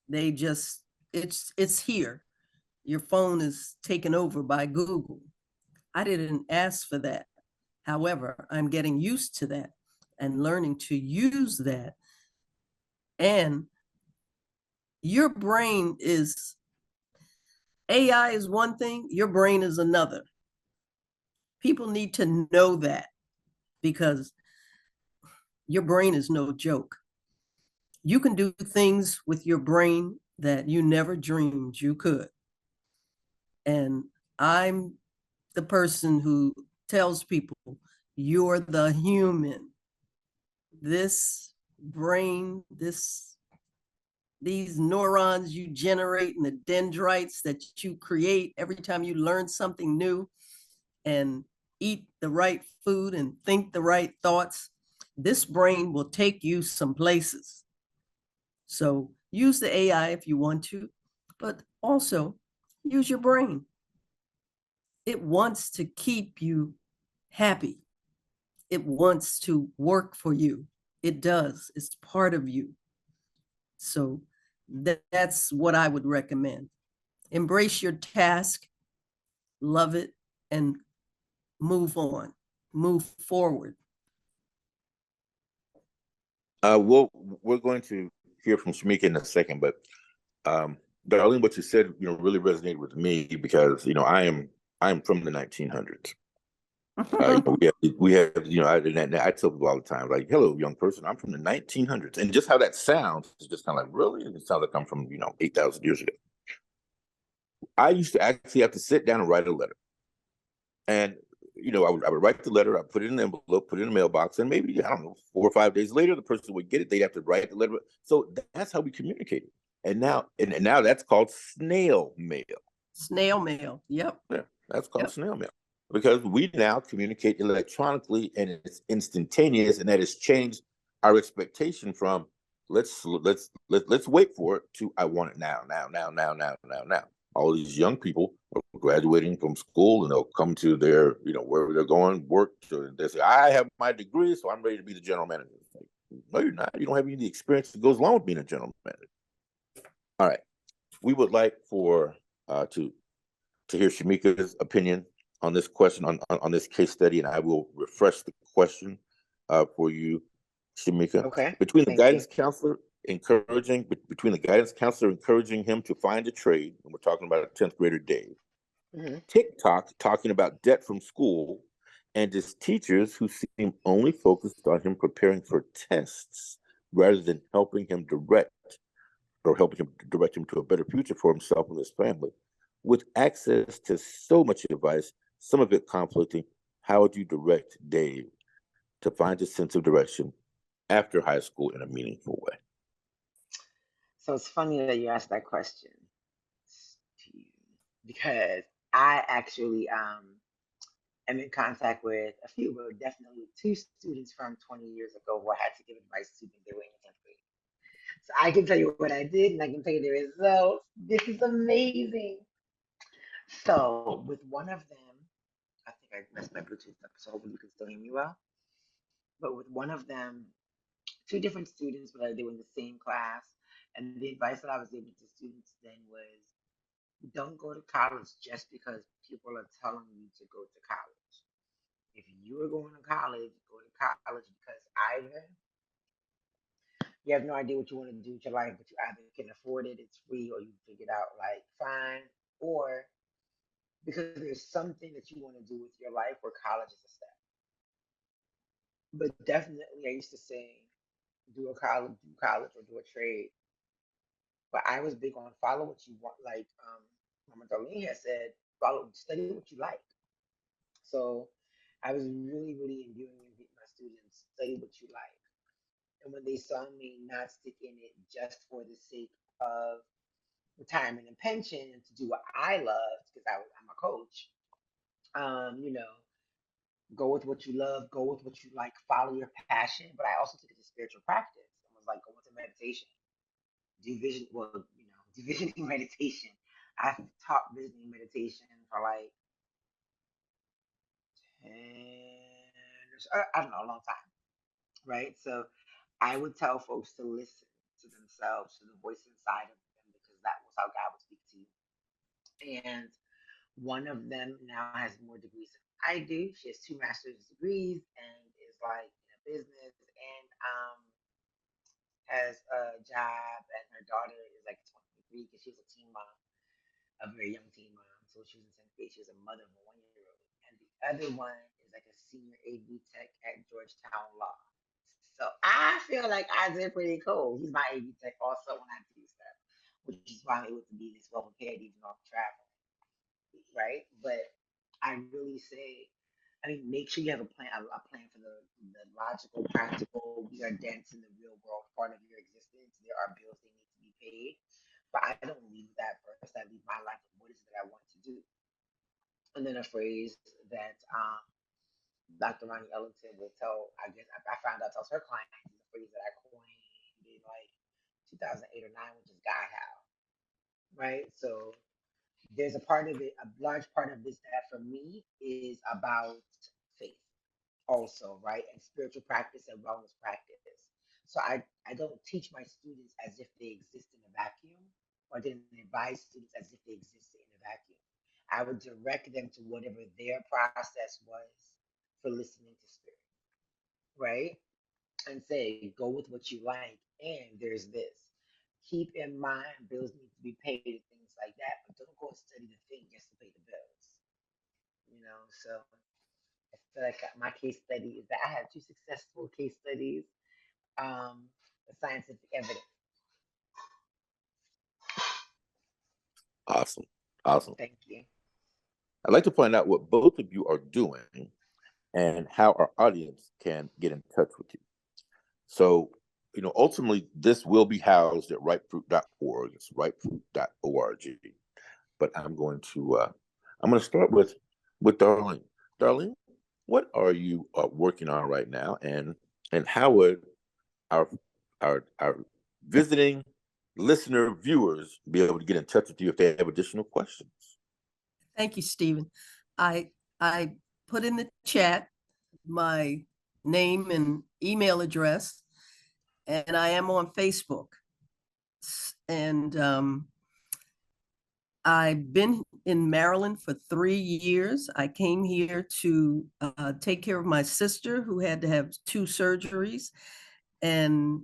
They just, it's here. Your phone is taken over by Google. I didn't ask for that. However, I'm getting used to that and learning to use that. And your brain is, AI is one thing, your brain is another. People need to know that, because your brain is no joke. You can do things with your brain that you never dreamed you could. And I'm the person who tells people, you're the human. This brain, these neurons you generate and the dendrites that you create every time you learn something new and eat the right food and think the right thoughts, this brain will take you some places. So use the AI if you want to, but also use your brain. It wants to keep you happy. It wants to work for you. It does. It's part of you. So that's what I would recommend. Embrace your task, love it, and move on, move forward. We're going to hear from Shamika in a second, but Darlene, what you said, really resonated with me, because I am from the 1900s. We have I tell people all the time, like, hello, young person, I'm from the 1900s, and just how that sounds is just kind of like, really? It sounds like I'm from 8,000 years ago. I used to actually have to sit down and write a letter, and I would write the letter, I put it in an envelope, put it in the mailbox, and maybe, I don't know, 4 or 5 days later, the person would get it. They'd have to write the letter. So that's how we communicated. And now that's called snail mail. Snail mail. Yep. Yeah, that's called snail mail, because we now communicate electronically, and it's instantaneous, and that has changed our expectation from let's wait for it to I want it now. All these young people are graduating from school, and they'll come to their, wherever they're going, work. So they say, I have my degree, so I'm ready to be the general manager. Like, no, you're not. You don't have any of the experience that goes along with being a general manager. All right. We would like to hear Shamika's opinion on this question, on this case study, and I will refresh the question for you, Shamika. Okay. Between the guidance counselor encouraging him to find a trade, and we're talking about a 10th grader Dave, TikTok talking about debt from school, and his teachers who seem only focused on him preparing for tests rather than helping him direct him to a better future for himself and his family. With access to so much advice, some of it conflicting, how would you direct Dave to find a sense of direction after high school in a meaningful way? So it's funny that you asked that question, because I actually am in contact with a few, but definitely 2 students from 20 years ago who I had to give advice to when they were in the 10th grade. So I can tell you what I did, and I can tell you the results. This is amazing. So with one of them, I think I messed my Bluetooth up, so hopefully you can still hear me well. But with one of them, 2 different students, but they were in the same class. And the advice that I was giving to students then was, don't go to college just because people are telling you to go to college. If you are going to college, go to college because either you have no idea what you want to do with your life, but you either can afford it, it's free, or you figure it out like fine, or because there's something that you want to do with your life where college is a step. But definitely, I used to say, do college or do a trade. But I was big on follow what you want, like Mama Darlene has said, study what you like. So I was really, really imbuing in my students, study what you like. And when they saw me not stick in it just for the sake of retirement and pension and to do what I loved, because I'm a coach, go with what you love, go with what you like, follow your passion. But I also took it to spiritual practice. I was like, go into meditation, do visioning meditation. I've taught visioning meditation for like 10, I don't know, a long time, right? So I would tell folks to listen to themselves, to the voice inside of them, how God would speak to you. And one of them now has more degrees than I do. She has 2 master's degrees and is like in a business and has a job. And her daughter is like 23 because she's a teen mom, a very young teen mom. So she was in 10th grade. She was a mother of a 1-year-old. And the other one is like a senior AV tech at Georgetown Law. So I feel like I did pretty cool. He's my AV tech also when I do stuff, which is why I'm able to be this well prepared even though I'm traveling, right? But I really say, I mean, make sure you have a plan for the logical, practical, we are dense in the real world part of your existence. There are bills that need to be paid. But I don't leave that first. I leave my life with what is it that I want to do. And then a phrase that Dr. Ronnie Ellington will tell, I guess I found out tells her clients, is a phrase that I coined in like 2008 or 9, which is God how, right? So there's a part of it, a large part of this that for me is about faith also, right? And spiritual practice and wellness practice. So I don't teach my students as if they exist in a vacuum, or didn't advise students as if they existed in a vacuum. I would direct them to whatever their process was for listening to spirit, right? And say, go with what you like. And there's this. Keep in mind, bills need to be paid and things like that, but don't go study the thing just to pay the bills. You know, so I feel like my case study is that I have 2 successful case studies, the scientific evidence. Awesome. Awesome. Thank you. I'd like to point out what both of you are doing and how our audience can get in touch with you. So, you know, ultimately, this will be housed at rightfruit.org. It's rightfruit.org. But I'm going to start with Darlene. Darlene, what are you working on right now, and how would our visiting listener viewers be able to get in touch with you if they have additional questions? Thank you, Stephen. I put in the chat my name and email address, and I am on Facebook. And I've been in Maryland for 3 years. I came here to take care of my sister who had to have 2 surgeries, and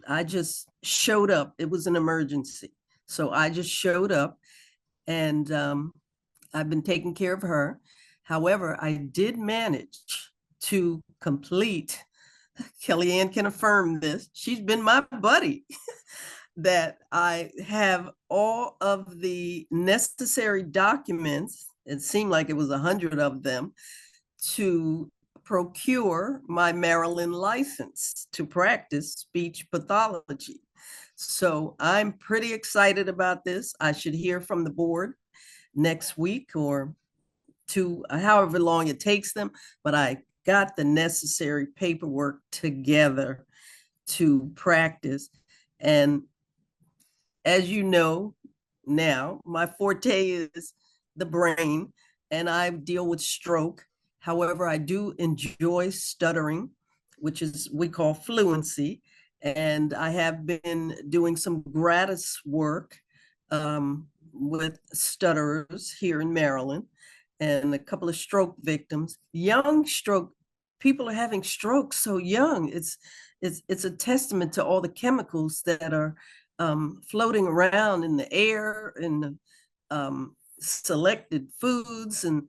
I just showed up. It was an emergency. So I just showed up, and I've been taking care of her. However, I did manage to complete, Kellyanne can affirm this, she's been my buddy, that I have all of the necessary documents, it seemed like it was 100 of them, to procure my Maryland license to practice speech pathology. So I'm pretty excited about this. I should hear from the board next week or 2, however long it takes them, but I got the necessary paperwork together to practice. And as you know now, my forte is the brain, and I deal with stroke. However, I do enjoy stuttering, which is we call fluency, and I have been doing some gratis work with stutterers here in Maryland, and a couple of stroke victims. Young stroke people are having strokes so young. It's a testament to all the chemicals that are floating around in the air, in the selected foods and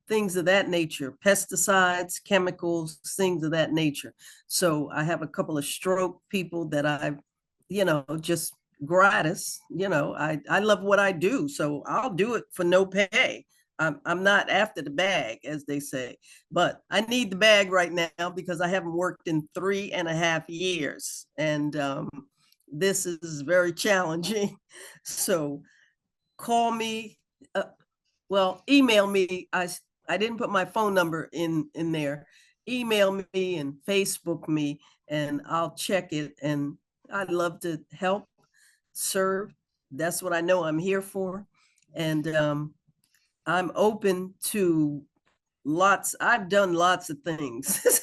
things of that nature, pesticides, chemicals, things of that nature. So I have a couple of stroke people that I, just gratis, I love what I do. So I'll do it for no pay. I'm not after the bag, as they say, but I need the bag right now because I haven't worked in 3.5 years. And this is very challenging. So call me, email me. I didn't put my phone number in there. Email me and Facebook me, and I'll check it. And I'd love to help, serve. That's what I know I'm here for. And I'm open to lots. I've done lots of things.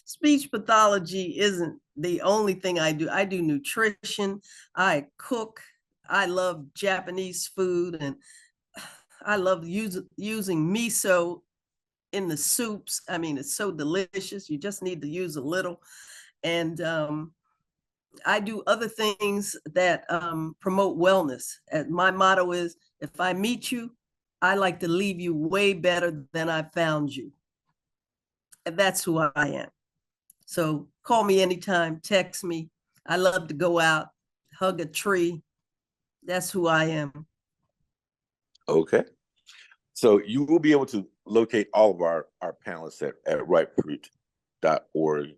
Speech pathology isn't the only thing I do. I do nutrition. I cook. I love Japanese food, and I love using miso in the soups. I mean, it's so delicious. You just need to use a little. And I do other things that promote wellness. And my motto is, if I meet you, I like to leave you way better than I found you. And that's who I am. So call me anytime, text me. I love to go out, hug a tree. That's who I am. Okay. So you will be able to locate all of our panelists at riperoot.org.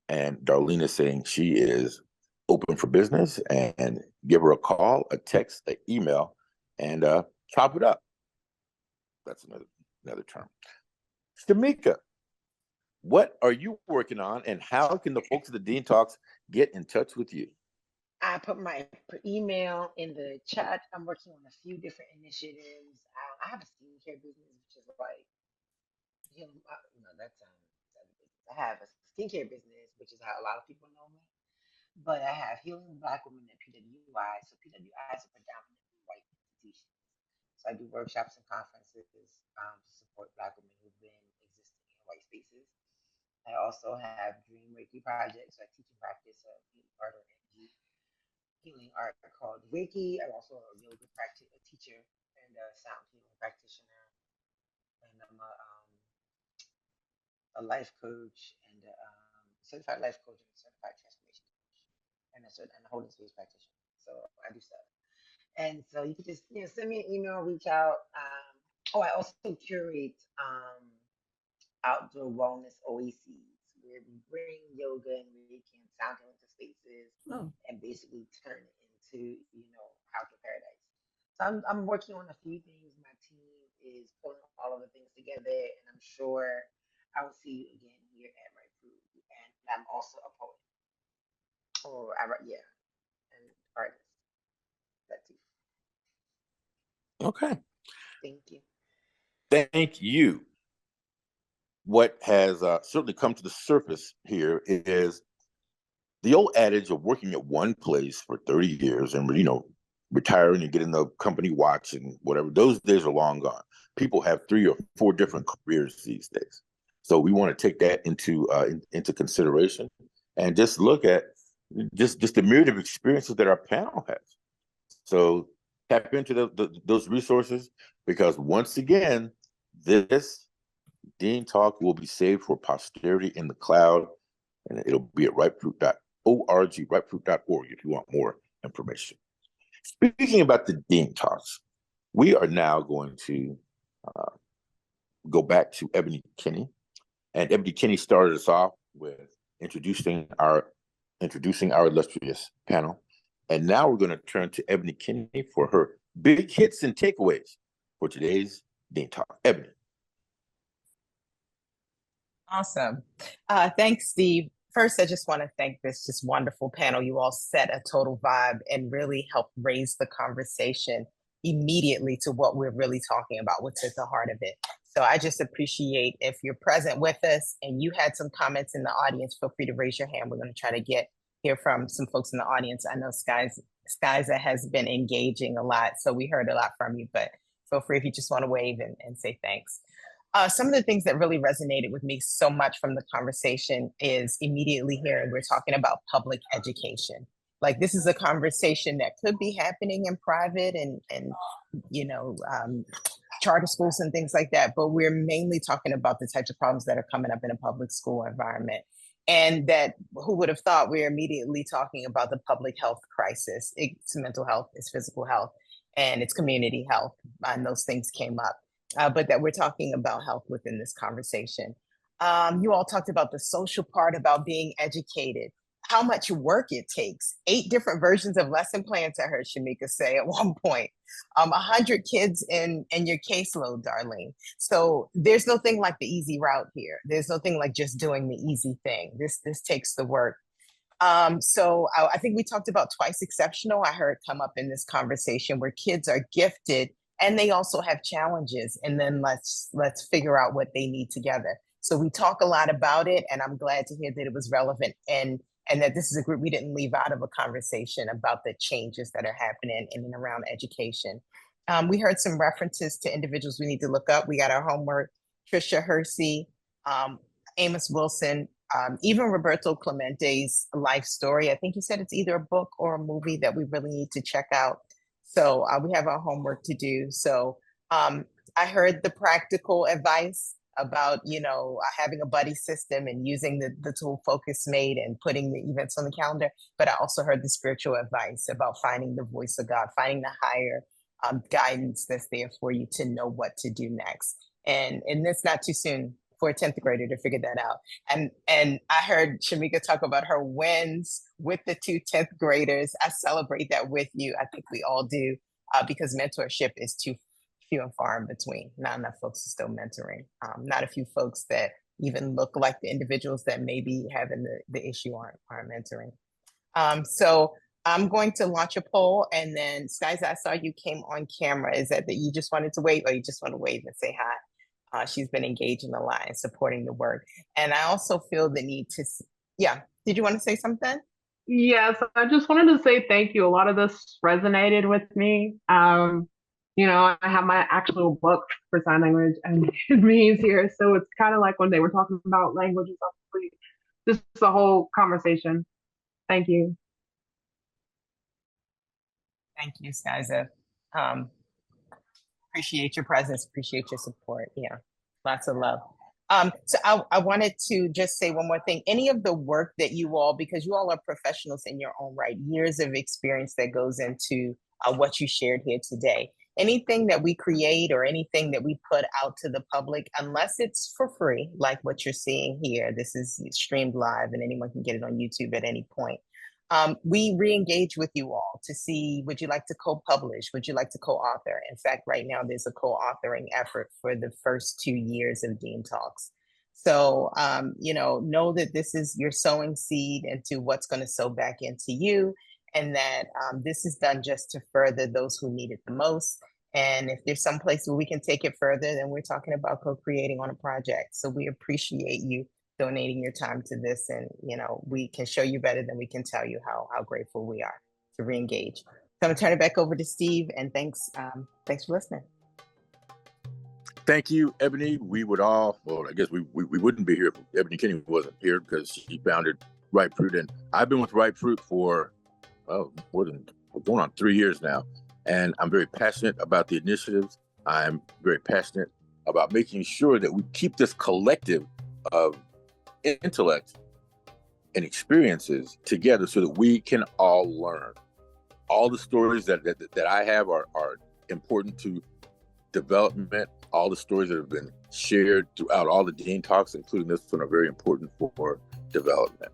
And Darlene is saying she is open for business, and give her a call, a text, an email, and chop it up. That's another term. Shamika, what are you working on, and how can the folks at the Dean Talks get in touch with you? I put my email in the chat. I'm working on a few different initiatives. I have a skincare business, which is like, I have a skincare business, which is how a lot of people know me. But I have Healing Black Women at PWI. So PWI is a predominantly white institution. So I do workshops and conferences to support Black women who've been existing in white spaces. I also have Dream Reiki projects. So I teach and practice a art or energy healing art called Reiki. I'm also a yoga teacher and a sound healing practitioner. And I'm a life coach and a certified life coach and a certified transformation coach and a holding space practitioner. So I do stuff. And so you can just send me an email, reach out. I also curate outdoor wellness oases where we bring yoga and Reiki and sound healing to spaces and basically turn it into outdoor paradise. So I'm working on a few things. My team is pulling all of the things together, and I'm sure I will see you again here at Right Food. And I'm also a poet. And artist. That's it. Okay. Thank you. Thank you. What has certainly come to the surface here is the old adage of working at one place for 30 years and, retiring and getting the company watch and whatever. Those days are long gone. People have 3 or 4 different careers these days. So we want to take that into consideration and just look at just the myriad of experiences that our panel has. So tap into those resources, because once again, this Dean Talk will be saved for posterity in the cloud, and it'll be at riperoot.org, riperoot.org if you want more information. Speaking about the Dean Talks, we are now going to go back to Ebony Kinney. And Ebony Kinney started us off with introducing our illustrious panel. And now we're going to turn to Ebony Kinney for her big hits and takeaways for today's Dean Talk. Ebony. Awesome. Thanks, Steve. First, I just want to thank this just wonderful panel. You all set a total vibe and really helped raise the conversation immediately to what we're really talking about, what's at the heart of it. So I just appreciate if you're present with us and you had some comments in the audience, feel free to raise your hand. We're going to try to hear from some folks in the audience. I know Skyza has been engaging a lot, so we heard a lot from you, but feel free if you just want to wave and say thanks. Some of the things that really resonated with me so much from the conversation is immediately here, we're talking about public education. Like, this is a conversation that could be happening in private and charter schools and things like that, but we're mainly talking about the types of problems that are coming up in a public school environment. And that, who would have thought, we're immediately talking about the public health crisis. It's mental health, it's physical health, and it's community health, and those things came up. But that we're talking about health within this conversation. You all talked about the social part, about being educated, how much work it takes. 8 different versions of lesson plans, I heard Shamika say at one point. 100 kids in your caseload, Darlene. So there's no thing like the easy route here. There's no thing like just doing the easy thing. This takes the work. So I think we talked about twice exceptional. I heard come up in this conversation, where kids are gifted and they also have challenges, and then let's figure out what they need together. So we talk a lot about it, and I'm glad to hear that it was relevant and and that this is a group we didn't leave out of a conversation about the changes that are happening in and around education. We heard some references to individuals we need to look up. We got our homework, Tricia Hersey, Amos Wilson, even Roberto Clemente's life story. I think you said it's either a book or a movie that we really need to check out. So we have our homework to do. So I heard the practical advice about, having a buddy system and using the tool Focus Made and putting the events on the calendar. But I also heard the spiritual advice about finding the voice of God, finding the higher guidance that's there for you to know what to do next. And it's not too soon for a 10th grader to figure that out. And I heard Shamika talk about her wins with the 2 10th graders. I celebrate that with you. I think we all do, because mentorship is too few and far in between. Not enough folks are still mentoring. Not a few folks that even look like the individuals that may be having the issue aren't mentoring. So I'm going to launch a poll, and then Skies, I saw you came on camera. Is that you just wanted to wave, or you just want to wave and say hi? She's been engaging a lot and supporting the work. And I also feel the need to, did you want to say something? Yes, I just wanted to say thank you. A lot of this resonated with me. I have my actual book for sign language and Vietnamese here. So it's kind of like when they were talking about languages, this is a whole conversation. Thank you. Thank you, Skiza. Appreciate your presence, appreciate your support. Yeah, lots of love. So I wanted to just say one more thing. Any of the work that you all, because you all are professionals in your own right, years of experience that goes into what you shared here today. Anything that we create or anything that we put out to the public, unless it's for free, like what you're seeing here, this is streamed live and anyone can get it on YouTube at any point. We re-engage with you all to see, would you like to co-publish? Would you like to co-author? In fact, right now there's a co-authoring effort for the first 2 years of Dean Talks. So, know that this is your sowing seed into what's going to sow back into you, and that this is done just to further those who need it the most. And if there's some place where we can take it further, then we're talking about co-creating on a project. So we appreciate you donating your time to this, and we can show you better than we can tell you how grateful we are to re-engage. So I'm gonna turn it back over to Steve, and thanks for listening. Thank you, Ebony. We would all, I guess we wouldn't be here if Ebony Kinney wasn't here, because she founded Ripe Fruit, and I've been with Ripe Fruit for more than going on 3 years now, and I'm very passionate about the initiatives. I'm very passionate about making sure that we keep this collective of intellect and experiences together so that we can all learn. All the stories that I have are important to development. All the stories that have been shared throughout all the Dean Talks, including this one, are very important for development.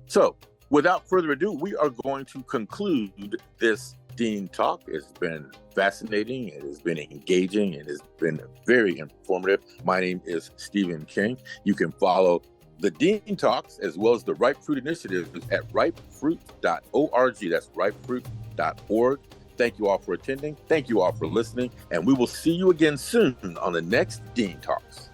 So without further ado, we are going to conclude this Dean Talk. It's been fascinating, it has been engaging, it has been very informative. My name is Stephen King. You can follow the Dean Talks as well as the Ripe Fruit Initiative at ripefruit.org. That's ripefruit.org. Thank you all for attending. Thank you all for listening. And we will see you again soon on the next Dean Talks.